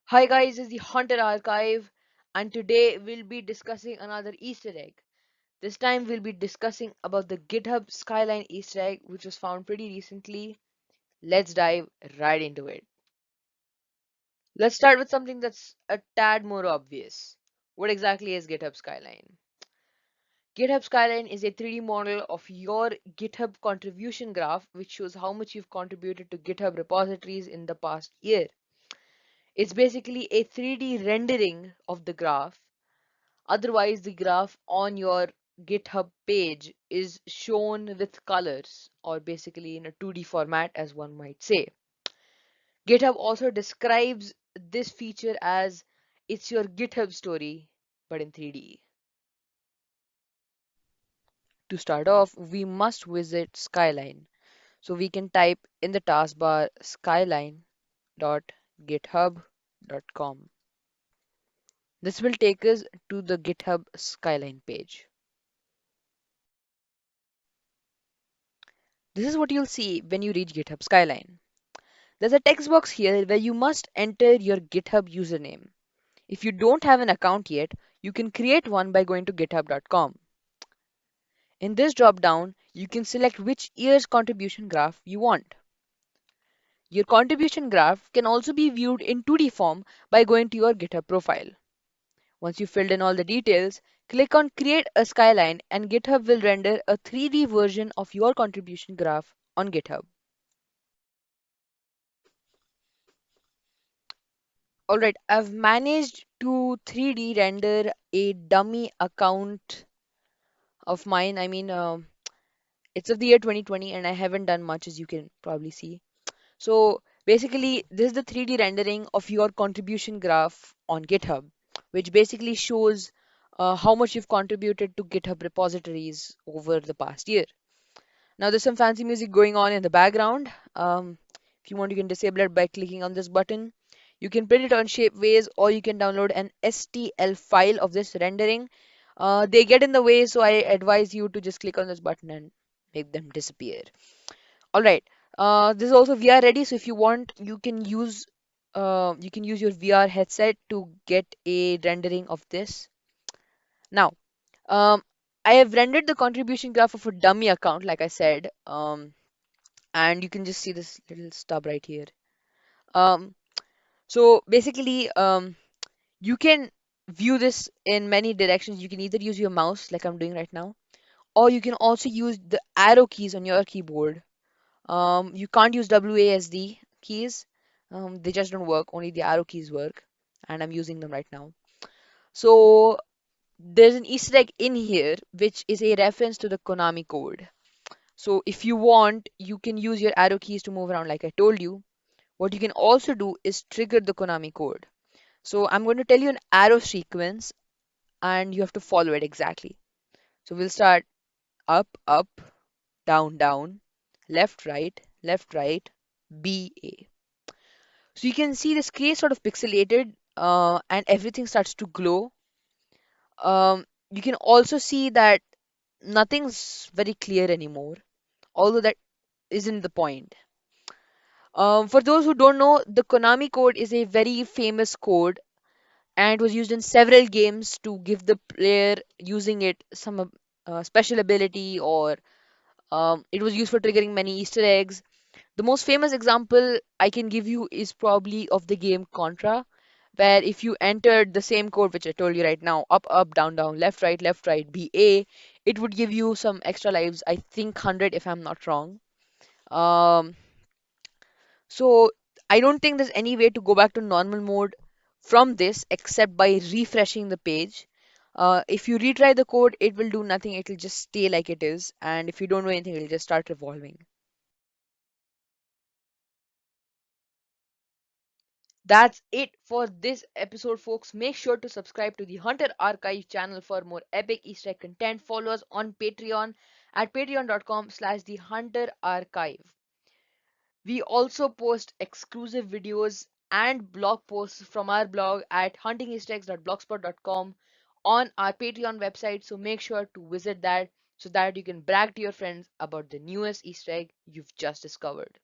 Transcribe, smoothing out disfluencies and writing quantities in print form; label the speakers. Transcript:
Speaker 1: Hi guys, this is the Hunter Archive, and today we'll be discussing another Easter egg. This time we'll be discussing about the GitHub Skyline Easter egg, which was found pretty recently. Let's dive right into it. Let's start with something that's a tad more obvious. What exactly is GitHub Skyline? GitHub Skyline is a 3D model of your GitHub contribution graph, which shows how much you've contributed to GitHub repositories in the past year. It's basically a 3D rendering of the graph. Otherwise, the graph on your GitHub page is shown with colors, or basically in a 2D format, as one might say. GitHub also describes this feature as it's your GitHub story, but in 3D. To start off, we must visit Skyline. So we can type in the taskbar skyline.github.com. This will take us to the GitHub Skyline page. This is what you'll see when you reach GitHub Skyline. There's a text box here where you must enter your GitHub username. If you don't have an account yet, you can create one by going to github.com. In this drop down, you can select which year's contribution graph you want. Your contribution graph can also be viewed in 2D form by going to your GitHub profile. Once you've filled in all the details, click on Create a Skyline and GitHub will render a 3D version of your contribution graph on GitHub. Alright, I've managed to 3D render a dummy account of mine. It's of the year 2020 and I haven't done much as you can probably see. So basically, this is the 3D rendering of your contribution graph on GitHub, which basically shows how much you've contributed to GitHub repositories over the past year. Now there's some fancy music going on in the background. If you want, you can disable it by clicking on this button. You can print it on Shapeways or you can download an STL file of this rendering. They get in the way, so I advise you to just click on this button and make them disappear. All right. This is also VR ready, so if you want, you can use your VR headset to get a rendering of this. Now, um, I have rendered the contribution graph of a dummy account, like I said, and you can just see this little stub right here. Um, so basically, you can view this in many directions. You can either use your mouse, like I'm doing right now, or you can also use the arrow keys on your keyboard. You can't use WASD keys. They just don't work. Only the arrow keys work, and I'm using them right now. So there's an Easter egg in here, which is a reference to the Konami code. So if you want, you can use your arrow keys to move around like I told you. What you can also do is trigger the Konami code. So I'm going to tell you an arrow sequence and you have to follow it exactly. So we'll start up, up, down, down, left, right, B, A. So you can see the screen sort of pixelated and everything starts to glow. You can also see that nothing's very clear anymore, although that isn't the point. For those who don't know, the Konami code is a very famous code and it was used in several games to give the player using it some special ability or it was used for triggering many Easter eggs. The most famous example I can give you is probably of the game Contra, where if you entered the same code which I told you right now, up, up, down, down, left, right, BA, it would give you some extra lives, I think 100 if I'm not wrong. Um, so I don't think there's any way to go back to normal mode from this except by refreshing the page. If you retry the code, it will do nothing. It will just stay like it is. And if you don't do anything, it will just start revolving. That's it for this episode, folks. Make sure to subscribe to the Hunter Archive channel for more epic Easter egg content. Follow us on Patreon at patreon.com/the Hunter Archive. We also post exclusive videos and blog posts from our blog at huntingeastereggs.blogspot.com on our Patreon website. So make sure to visit that so that you can brag to your friends about the newest Easter egg you've just discovered.